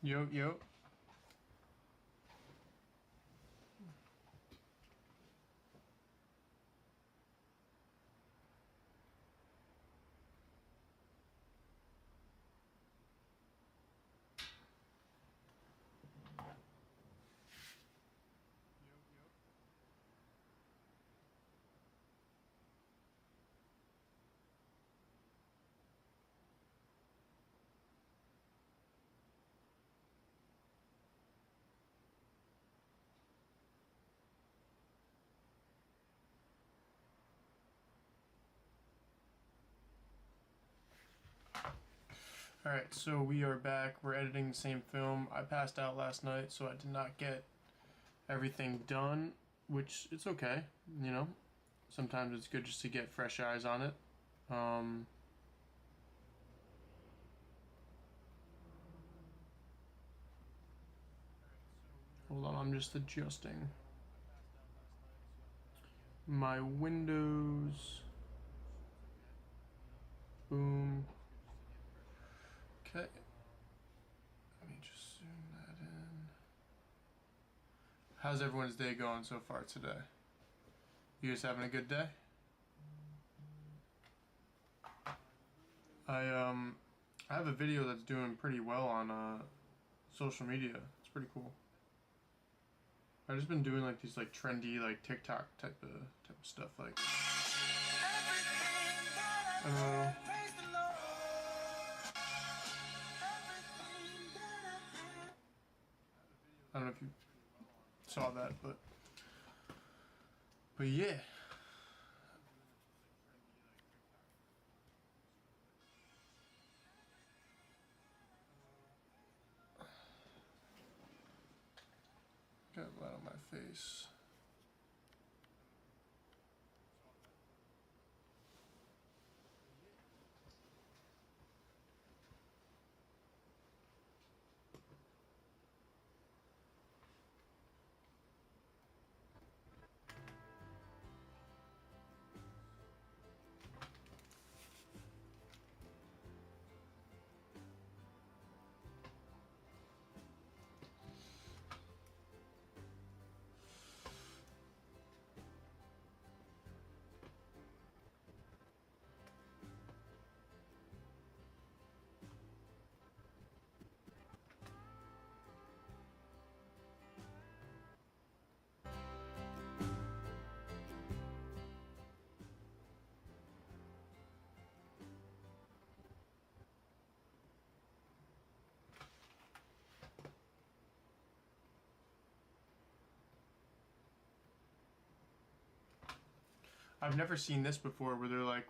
Yo, yo. Alright, so we are back. We're editing the same film. I passed out last night, so I did not get everything done, which it's okay, you know. Sometimes it's good just to get fresh eyes on it. Hold on, I'm just adjusting my windows. Boom. Okay. Let me just zoom that in. How's everyone's day going so far today? You guys having a good day? I have a video that's doing pretty well on social media. It's pretty cool. I've just been doing like these like trendy like TikTok type of stuff, like I don't know. I don't know if you saw that, but yeah. Got light on my face. I've never seen this before where they're like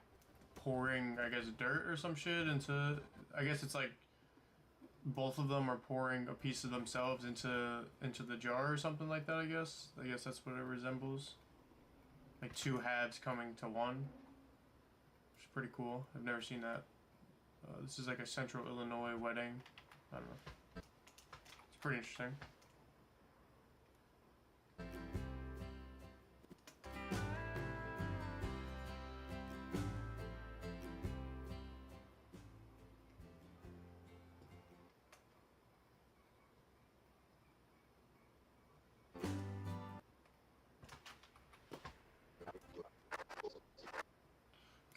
pouring, I guess, dirt or some shit into, I guess it's like both of them are pouring a piece of themselves into the jar or something like that, I guess. I guess that's what it resembles. Like two halves coming to one. Which is pretty cool. I've never seen that. This is like a Central Illinois wedding. I don't know. It's pretty interesting.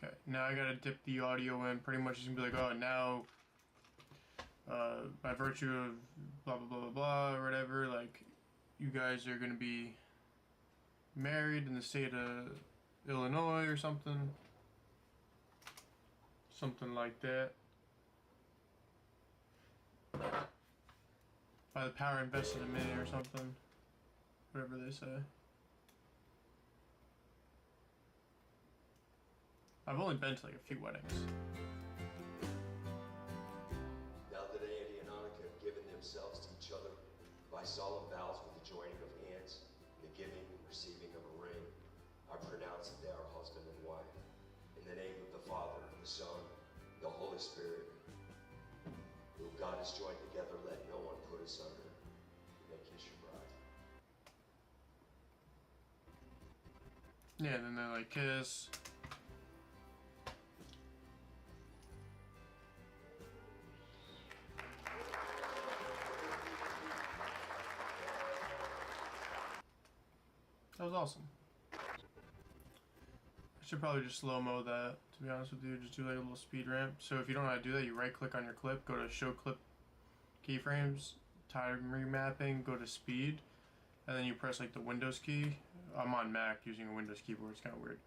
Okay, now I gotta dip the audio in. Pretty much it's gonna be like, oh, now, by virtue of blah blah blah blah blah or whatever, like, you guys are gonna be married in the state of Illinois or something. Something like that. By the power invested in me or something. Whatever they say. I've only been to like a few weddings. Now that Andy and Annika have given themselves to each other by solemn vows with the joining of hands, the giving and receiving of a ring, I pronounce that they are husband and wife. In the name of the Father, the Son, the Holy Spirit, who God has joined together, let no one put asunder. You may kiss your bride. Yeah, then they like kiss. was awesome. I should probably just slow-mo that, to be honest with you. Just do like a little speed ramp. So if you don't know how to do that, you right-click on your clip, go to Show Clip Keyframes, Time Remapping, go to Speed, and then you press like the Windows key. I'm on Mac using a Windows keyboard, it's kind of weird.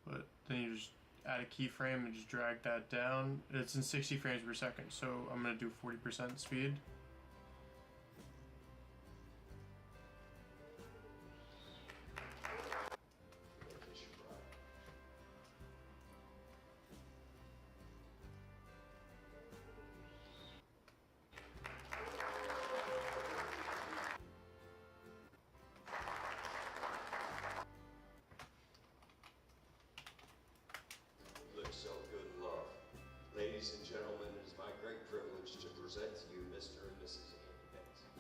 But then you just add a keyframe and just drag that down. It's in 60 frames per second, so I'm going to do 40% speed. So good in love. Ladies and gentlemen, it is my great privilege to present to you Mr. and Mrs. Andy Bates.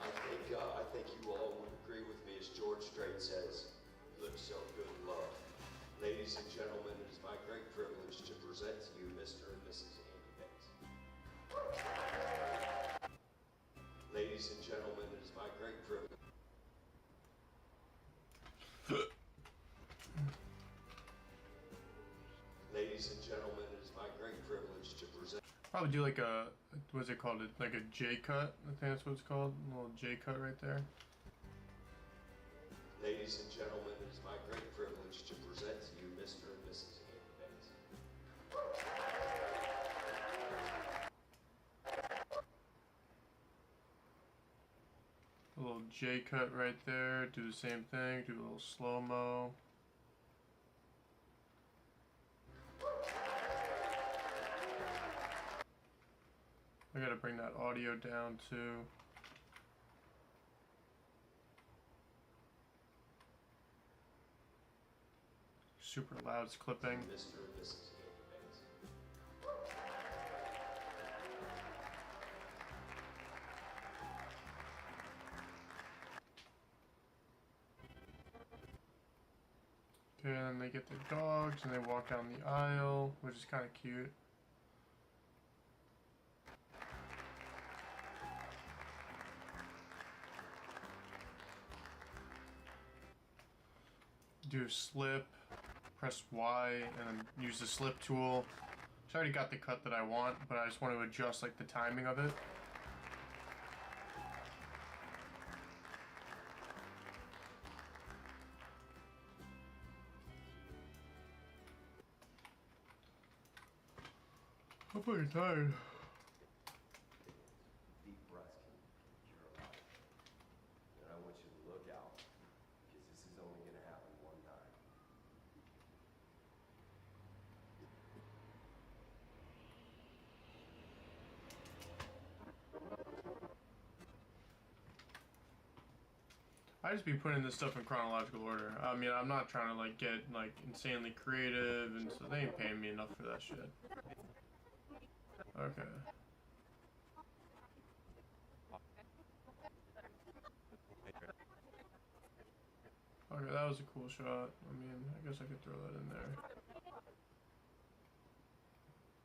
I think you all would agree with me as George Strait says, live so good in love. Ladies and gentlemen, it is my great privilege to present to you Mr. and Mrs. Andy Bates. Ladies and gentlemen, it is my great privilege. Ladies and gentlemen, it is my great privilege to present. Probably do like a, what's it called? Like a J cut. I think that's what it's called. A little J cut right there. Ladies and gentlemen, it is my great privilege to present to you Mr. and Mrs. Andy Bates. A little J cut right there. Do the same thing. Do a little slow-mo. I gotta bring that audio down too. Super loud, it's clipping. Mr. and Mrs. Andy Bates. Okay, and then they get their dogs and they walk down the aisle, which is kind of cute. Do a slip, press Y, and then use the slip tool. So I already got the cut that I want, but I just want to adjust like the timing of it. I'm fucking tired. Deep breaths can cure a lot. And I want you to look out, because this is only going to happen one time. I just be putting this stuff in chronological order. I mean, I'm not trying to like get like insanely creative, and so they ain't paying me enough for that shit. Okay. Okay, that was a cool shot. I mean, I guess I could throw that in there.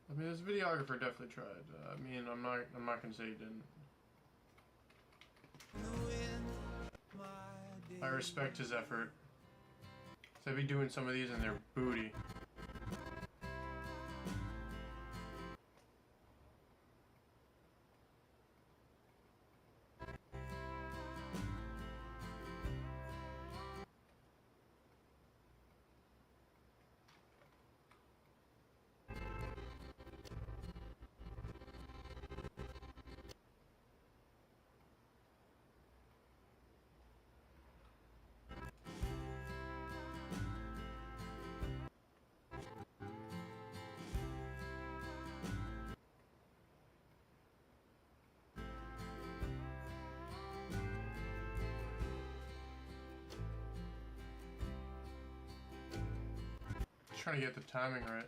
I mean, this videographer definitely tried. I mean, I'm not gonna say he didn't. I respect his effort. So I'd be doing some of these in their booty. Trying to get the timing right.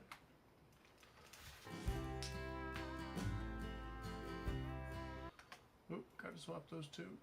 Oop, gotta swap those two.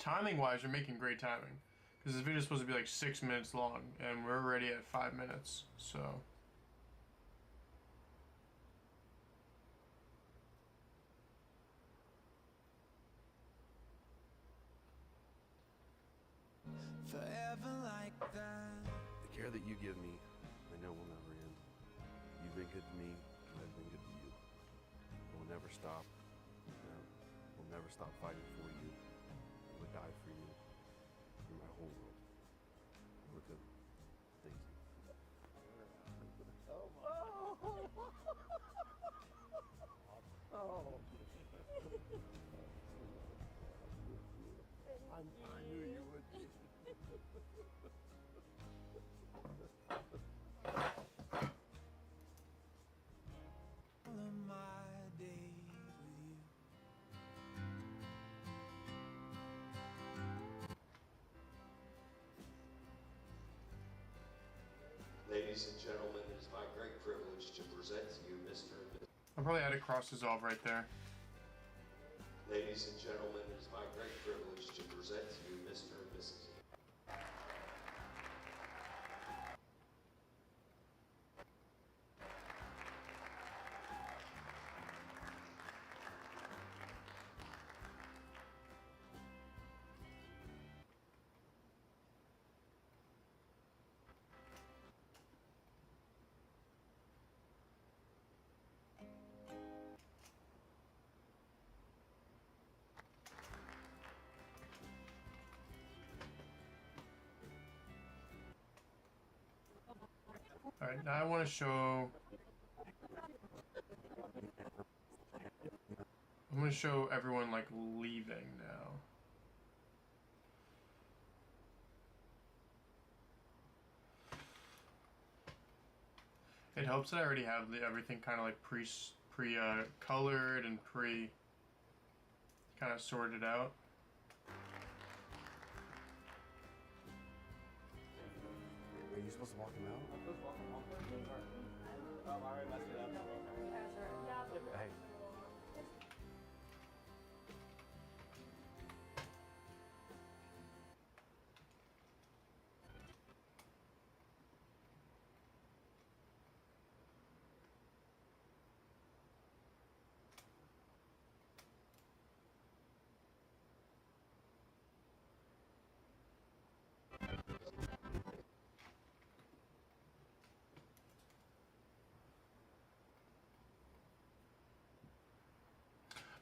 timing wise, you're making great timing. Because this video is supposed to be like 6 minutes long, and we're already at 5 minutes, so. Forever like that. The care that you give me, I know will never end. You've been good to me, and I've been good to you. We'll never stop. We'll never stop fighting for you. I would die for you. You're my whole world. Orca, thank you. I knew you would be. All of my days with you. Ladies and gentlemen, it is my great privilege to present to you Mr. and Mrs. I'll probably add a cross dissolve right there. Ladies and gentlemen, it is my great privilege to present to you Mr. and Mrs. Alright, now I want to show... I'm going to show everyone, like, leaving now. It helps that I already have everything kind of like colored and kind of sorted out. Are you supposed to walk him out? Hey.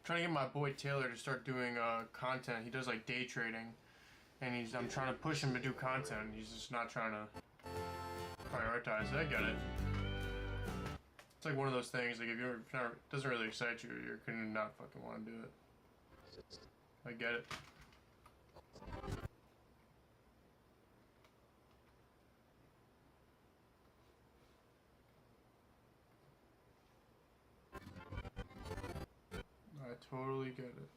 Trying to get my boy Taylor to start doing content. He does like day trading, and I'm trying to push him to do content. He's just not trying to prioritize it. I get it. It's like one of those things. Like if it doesn't really excite you, you're gonna not fucking want to do it. I get it. I totally get it.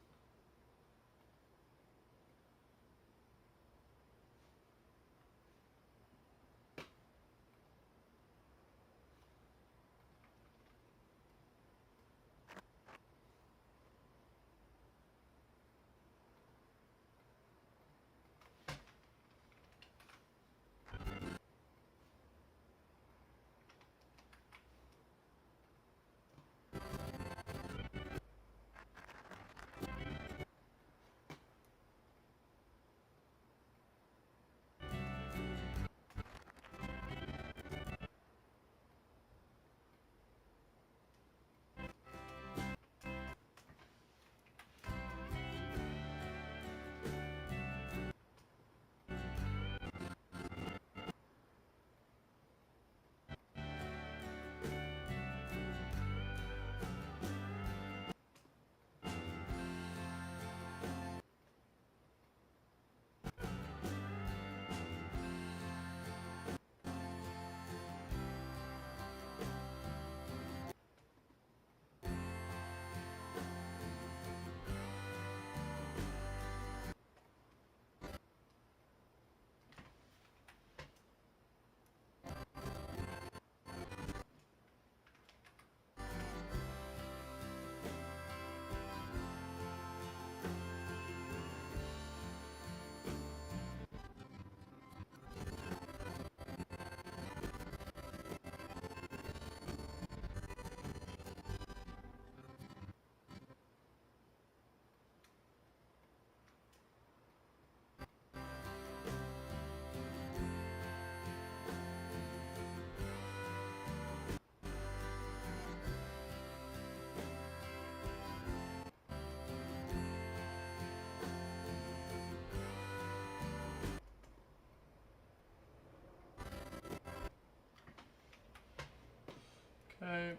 Hey.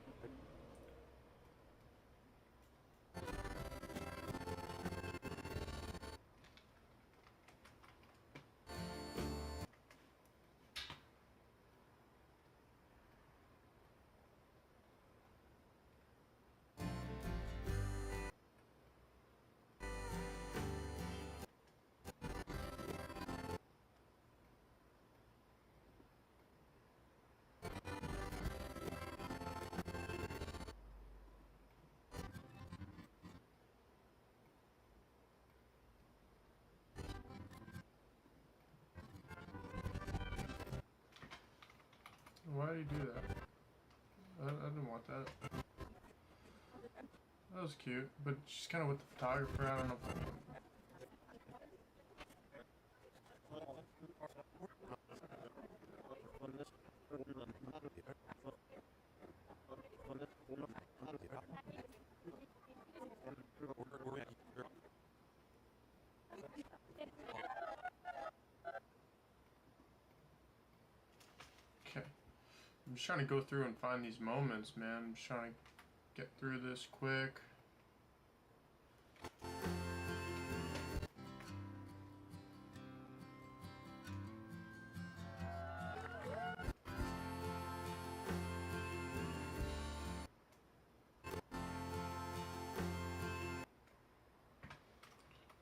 Why do you do that? I didn't want that. That was cute, but she's kind of with the photographer. I don't know if I want. Okay. I'm just trying to go through and find these moments, man. I'm just trying to get through this quick.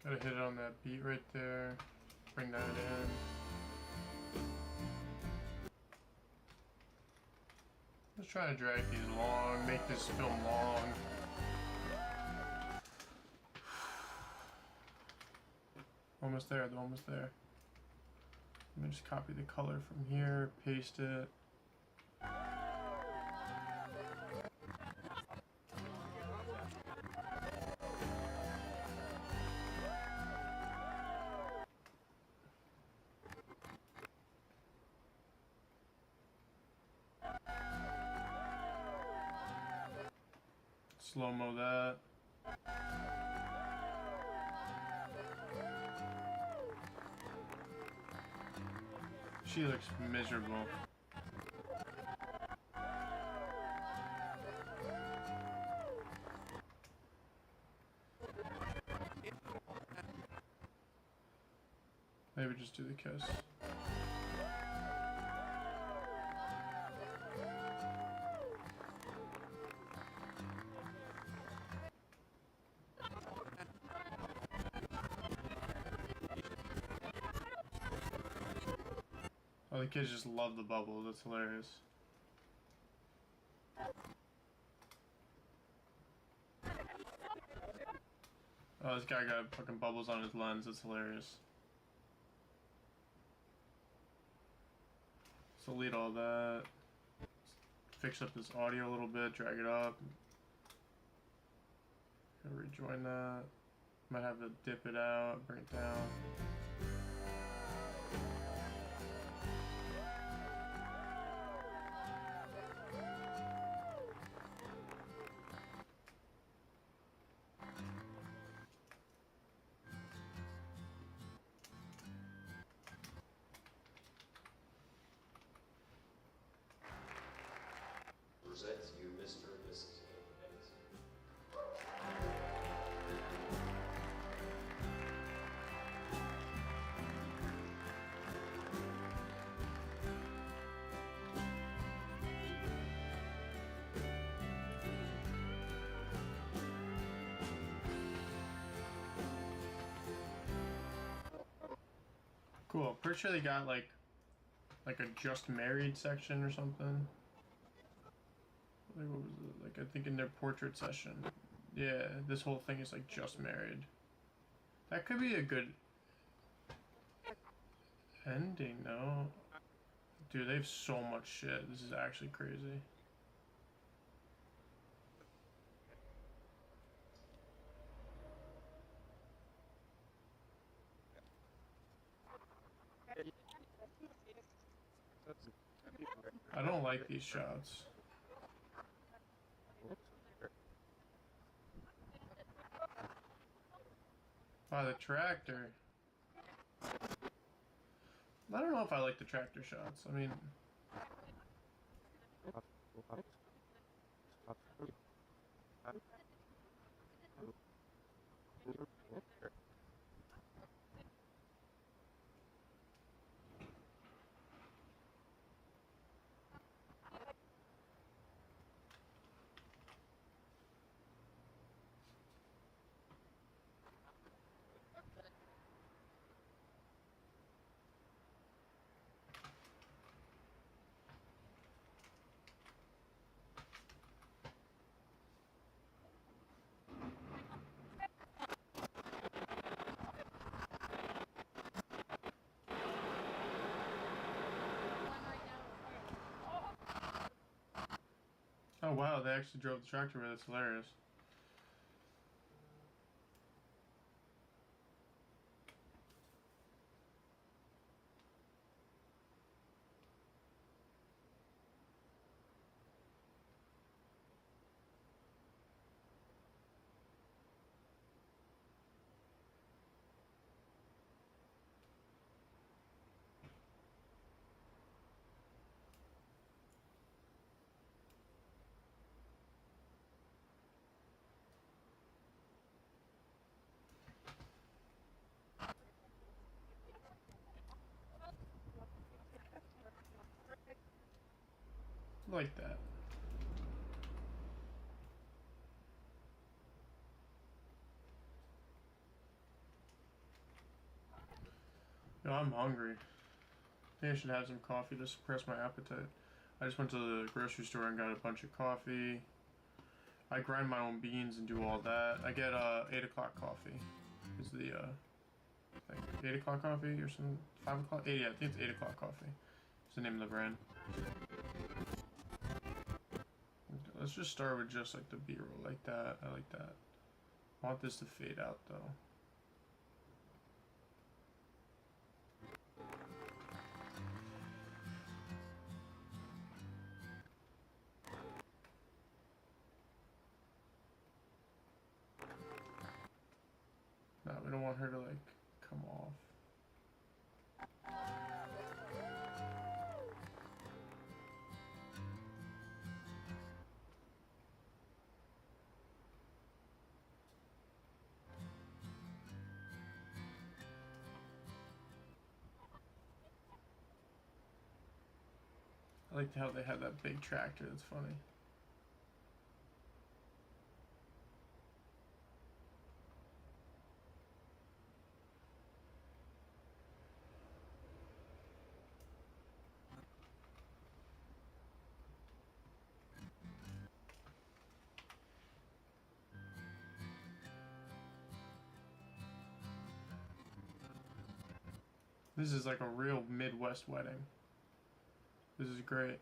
Gotta hit it on that beat right there. Bring that in. Just trying to drag these long, make this film long. Almost there, they're almost there. Let me just copy the color from here, paste it. Slow-mo that. She looks miserable. Maybe just do the kiss. Oh, the kids just love the bubble. That's hilarious. Oh, this guy got fucking bubbles on his lens. That's hilarious. So delete all that. Fix up this audio a little bit. Drag it up. Gotta rejoin that. Might have to dip it out. Bring it down. Present to you Mr. and Mrs. Edison. Cool. Pretty sure they got like a just married section or something. Like what was it? Like I think in their portrait session. Yeah, this whole thing is like just married. That could be a good ending, though. Dude, they have so much shit. This is actually crazy. I don't like these shots. By the tractor. I don't know if I like the tractor shots. I mean, Oh wow, they actually drove the tractor with it. That's hilarious. Like that. Yo, I'm hungry. I think I should have some coffee to suppress my appetite. I just went to the grocery store and got a bunch of coffee. I grind my own beans and do all that. I get 8 o'clock coffee. Is the thing 8 o'clock coffee or some 5 o'clock? 8, yeah, I think it's 8 o'clock coffee. It's the name of the brand. Okay, let's just start with just like the B-roll, like that. I like that. I want this to fade out though. No, we don't want her to like come off. I liked how they had that big tractor. That's funny. This is like a real Midwest wedding. This is great.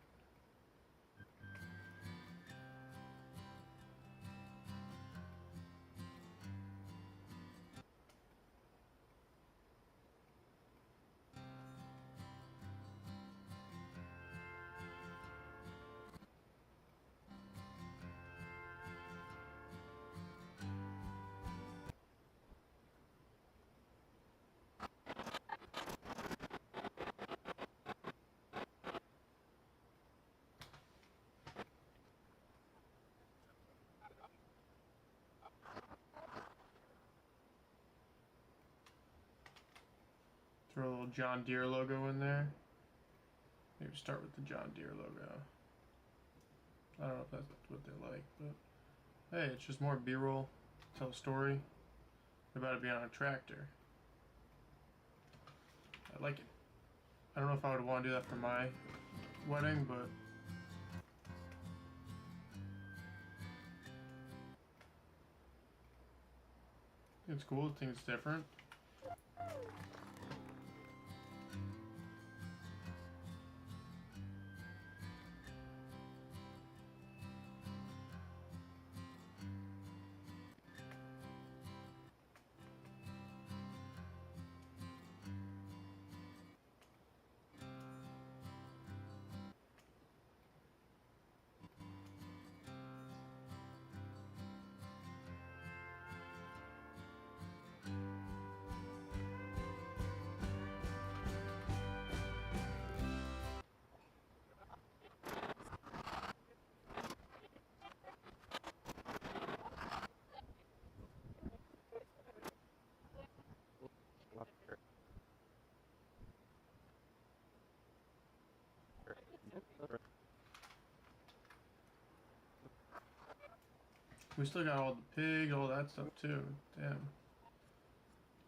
Throw a little John Deere logo in there. Maybe start with the John Deere logo. I don't know if that's what they like, but hey, it's just more B-roll. Tell a story about it being on a tractor. I like it. I don't know if I would want to do that for my wedding, but it's cool. I think it's different. We still got all the pig, all that stuff too. Damn.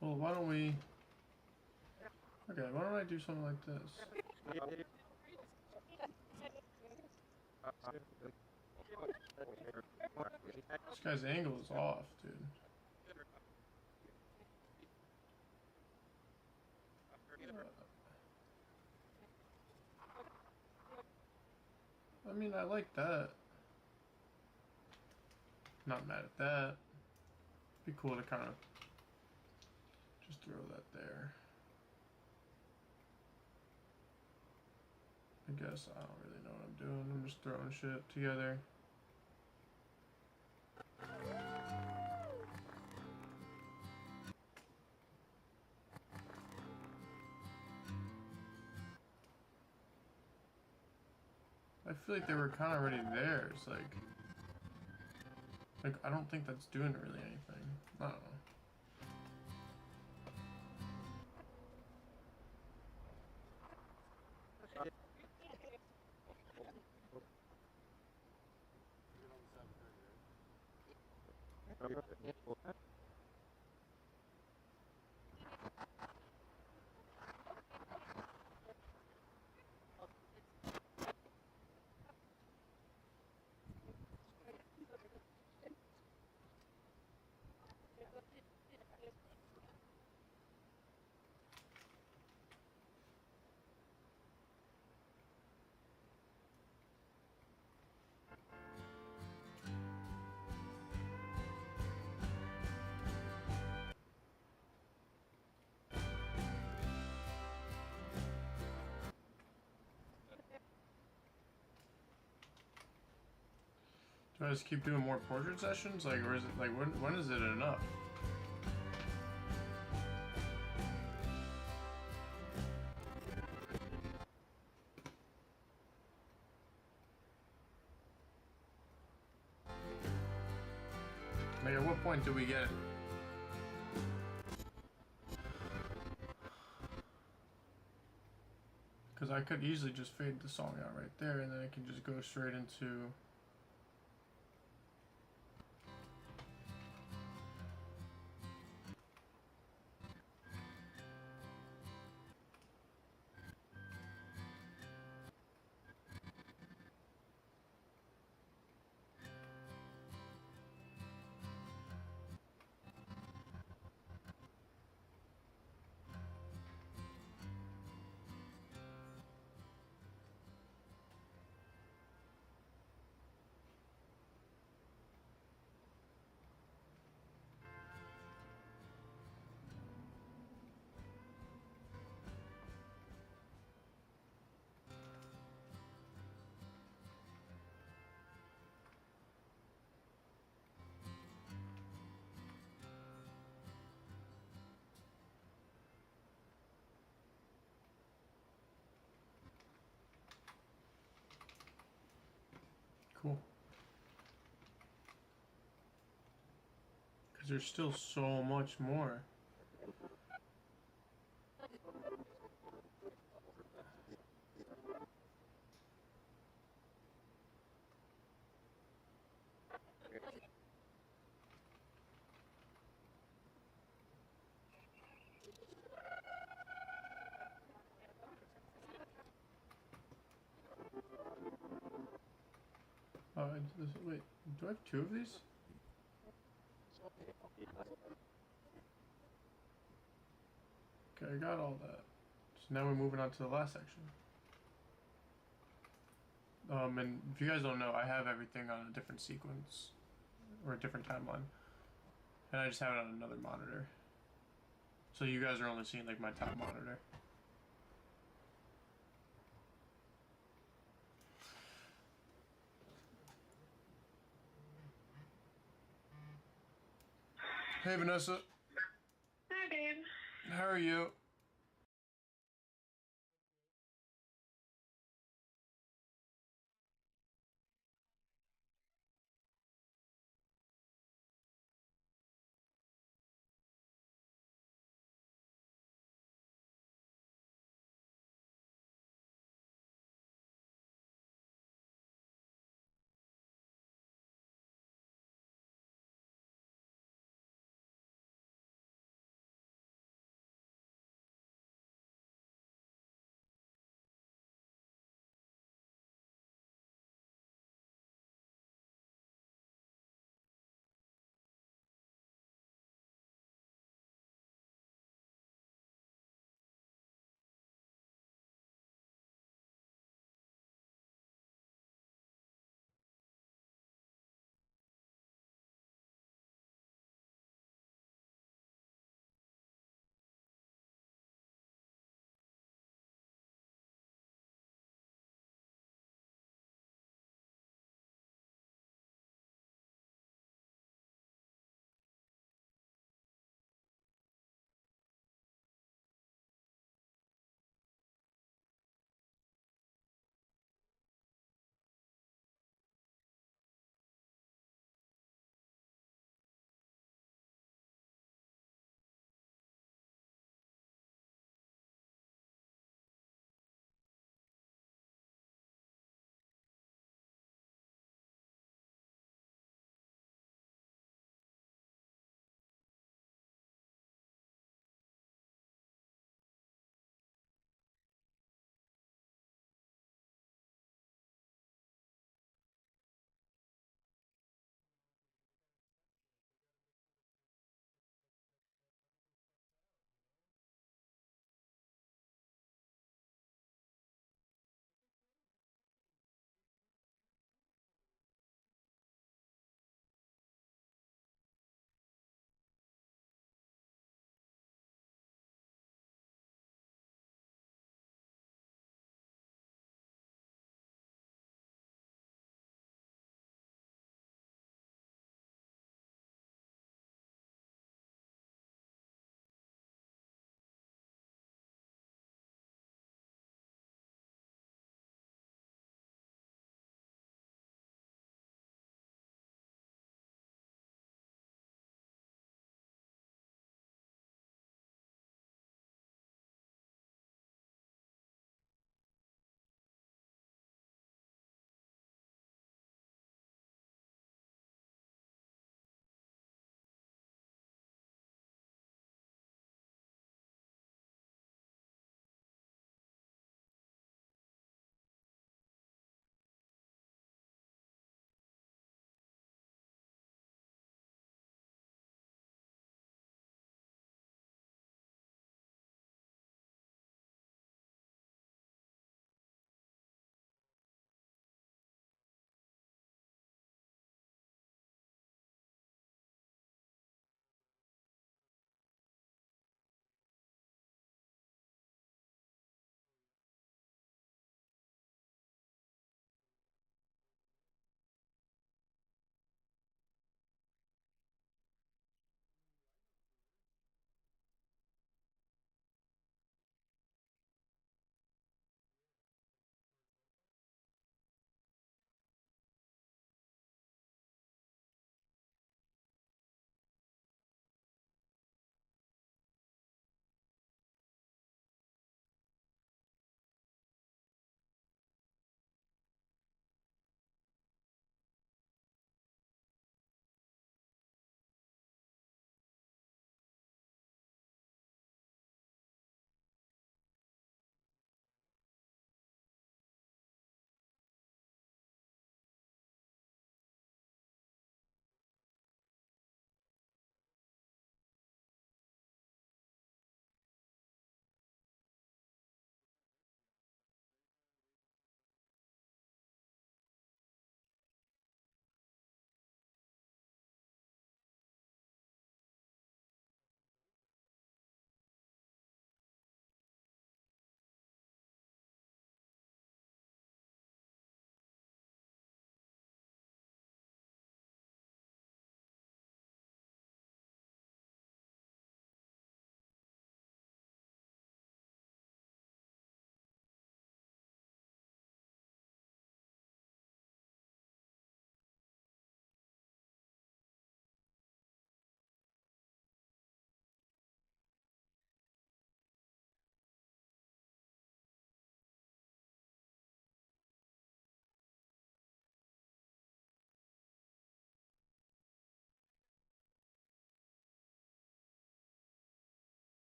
Well, why don't we... Okay, why don't I do something like this? This guy's angle is off, dude. I mean, I like that. Not mad at that. Be cool to kind of just throw that there. I guess I don't really know what I'm doing. I'm just throwing shit together. I feel like they were kind of already there. It's like I don't think that's doing really anything. I don't know. Do I just keep doing more portrait sessions? Like, or is it like when is it enough? Like, at what point do we get it? Because I could easily just fade the song out right there, and then I can just go straight into. Cool. Because there's still so much more. Wait, do I have two of these? Okay, I got all that. So now we're moving on to the last section. And if you guys don't know, I have everything on a different sequence or a different timeline, and I just have it on another monitor. So you guys are only seeing like my top monitor. Hey Vanessa. Hi, babe. How are you?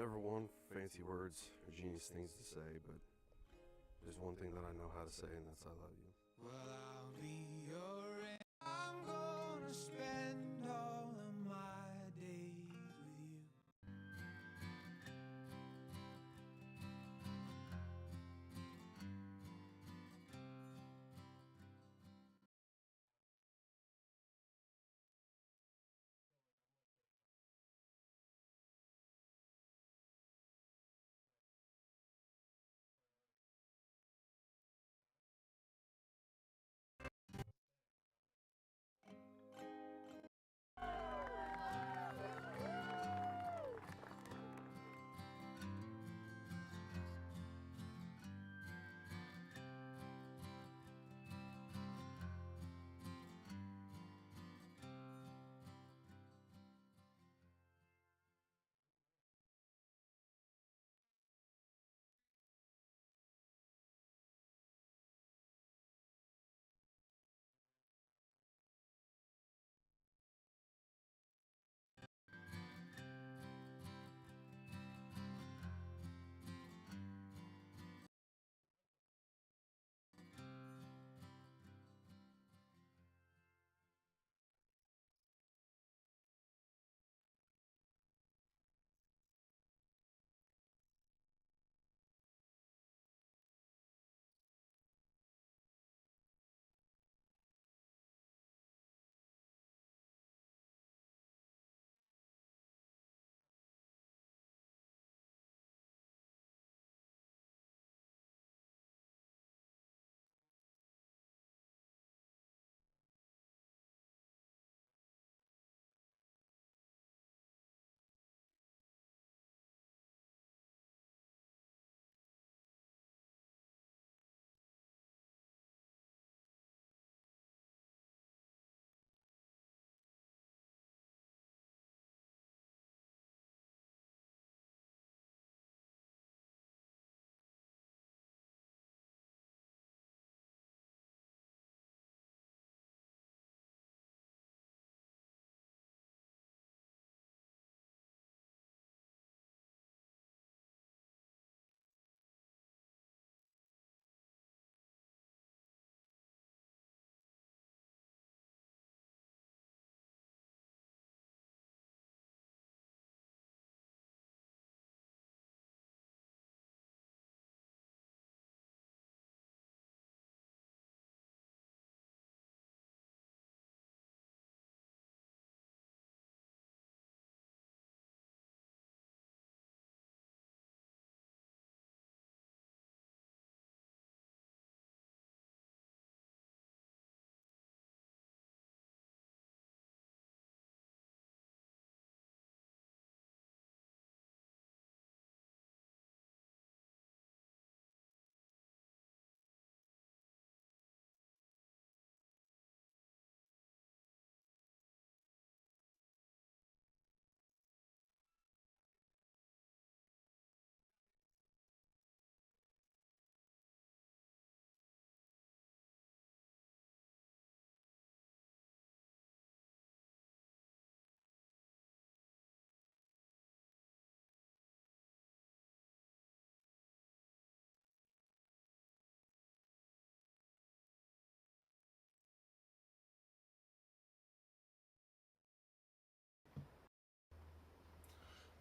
never one for fancy words or genius things to say, but there's one thing that I know how to say, and that's I love you. Well, I'll be your end. I'm gonna spend all of my days with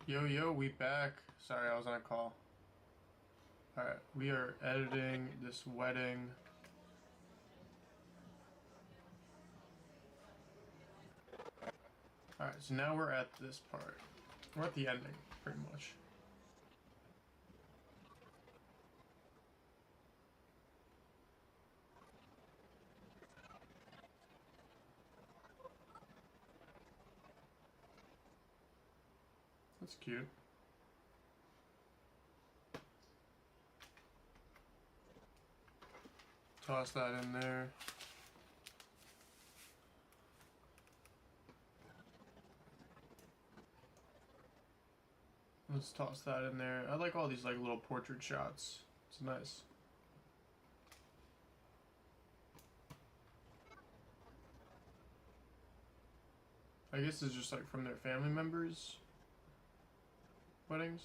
you. Yo, we back. Sorry, I was on a call. Alright, we are editing this wedding. Alright, so now we're at this part. We're at the ending, pretty much. That's cute. Toss that in there. Let's toss that in there. I like all these like little portrait shots. It's nice. I guess it's just like from their family members' weddings.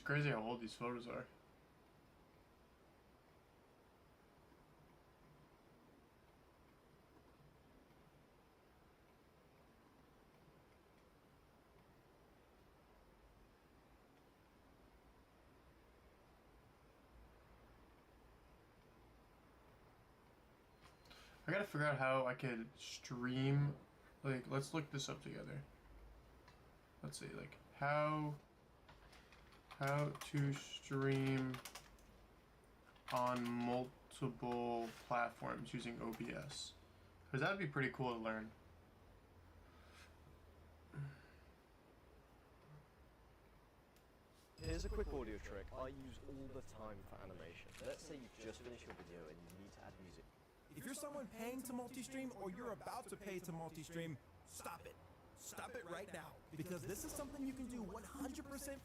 crazy how old these photos are. I gotta figure out how I could stream. Like, let's look this up together. Let's see, like, how to stream on multiple platforms using OBS. Because that'd be pretty cool to learn. Here's a quick audio trick I use all the time for animation. Let's say you've just finished your video and you need to add music. If you're someone paying to multi-stream or you're about to pay to multi-stream, stop it. Stop it right now, because this is something you can do 100%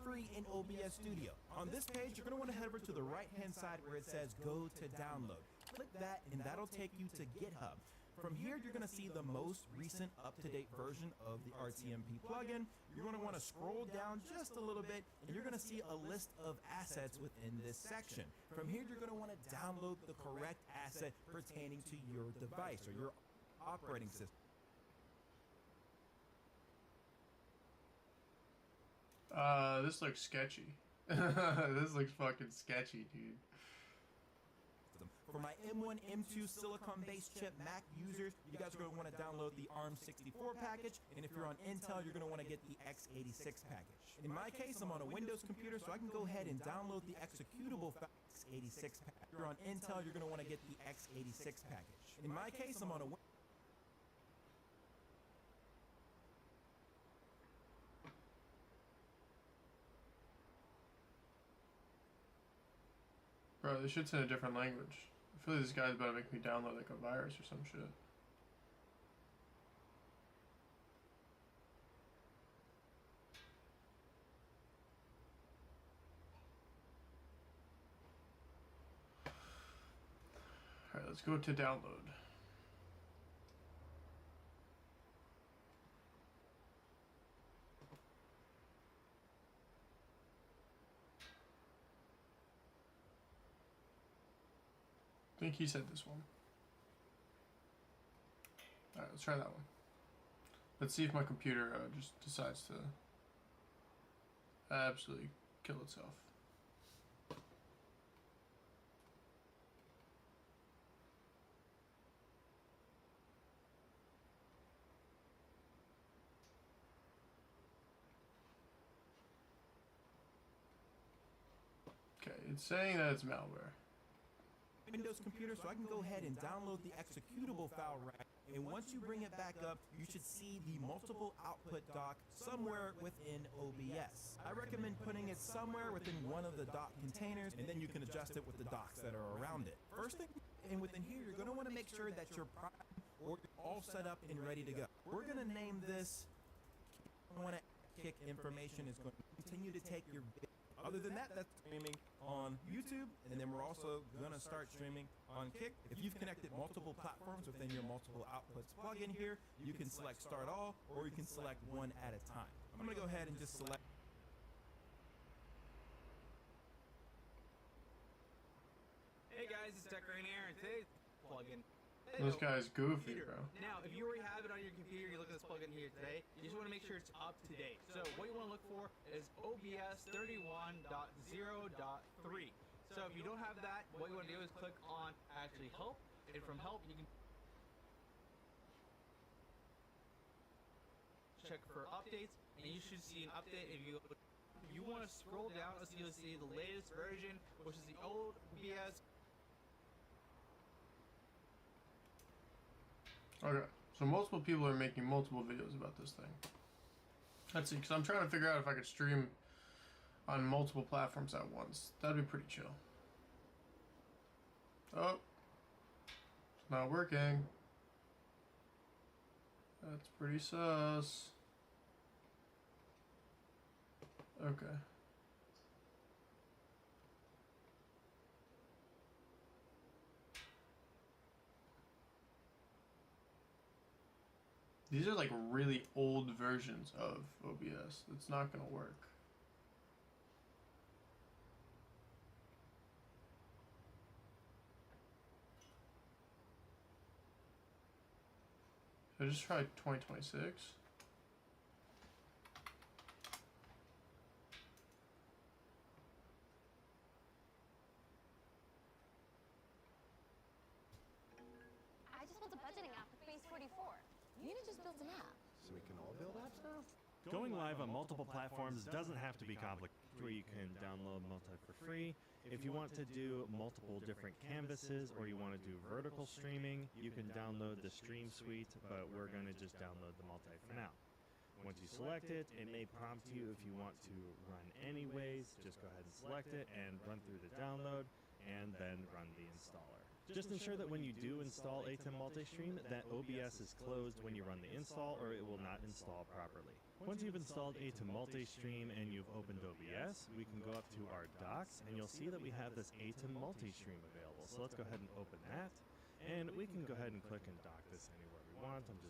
free in OBS Studio. On this page, you're going to want to head over to the right-hand side where it says Go to Download. Click that, and that'll take you to GitHub. From here, you're going to see the most recent up-to-date version of the RTMP plugin. You're going to want to scroll down just a little bit, and you're going to see a list of assets within this section. From here, you're going to want to download the correct asset pertaining to your device or your operating system. This looks sketchy. This looks fucking sketchy, dude. For my M1, M2 silicon-based chip Mac users, you guys are going to want to download the ARM64 package, and if you're on Intel, you're going to want to get the x86 package. In my case, I'm on a Windows computer, so I can go ahead and download the executable x86 package. If you're on Intel, you're going to want to get the x86 package. In my case, I'm on a Bro, this shit's in a different language. I feel like this guy's about to make me download like a virus or some shit. Alright, let's go to download. I think he said this one. Alright, let's try that one. Let's see if my computer just decides to absolutely kill itself. Okay, it's saying that it's malware. Windows computer, so I can go ahead and download the executable file right. And once you bring it back up, you should see the multiple output dock somewhere within OBS. I recommend putting it somewhere within one of the dock containers, and then you can adjust it with the docks that are around it. First thing, and within here, you're going to want to make sure that you're or all set up and ready to go. We're going to name this Kick information is going to continue to take your Other than that, that's streaming on YouTube, and then we're also going to start streaming on Kick. If you've connected multiple platforms within your multiple outputs plugin here, you can select Start All, or you can select one at a time. I'm going to go ahead and just select. Hey guys, it's Decorating Aaron. Today's plugin. This guy's goofy, bro. Now, if you already have it on your computer, you look at this plugin here today, you just want to make sure it's up to date. So what you want to look for is OBS 31.0.3. So if you don't have that, what you want to do is click on actually help, and from help you can check for updates, and you should see an update. If you want to scroll down, you'll see the latest version, which is the old OBS. Okay, so multiple people are making multiple videos about this thing. Let's see, because I'm trying to figure out if I could stream on multiple platforms at once. That'd be pretty chill. Oh, it's not working. That's pretty sus. Okay. These are like really old versions of OBS. It's not gonna work. I just tried 2026. I just built a budgeting app with Base 44. Nina just built an app. So we can all build apps now? Going live on multiple platforms doesn't have to be complicated, where you can download multi for free. If you want to do multiple different canvases or you want to do vertical streaming, you can download the Stream Suite, but we're going to just download the multi for now. Once you select it, it may prompt you if you want to run anyways. Just go ahead and select it and run through the download and then run the installer. Just ensure that when you do install ATEM Multistream, that OBS is closed when you run the install or it will not install properly. Once you've installed ATEM Multistream and you've opened OBS, we can go up to our docs and you'll see that we have this ATEM Multistream available. So let's go ahead and open that. And we can go ahead and click and dock this anywhere we want. I'm just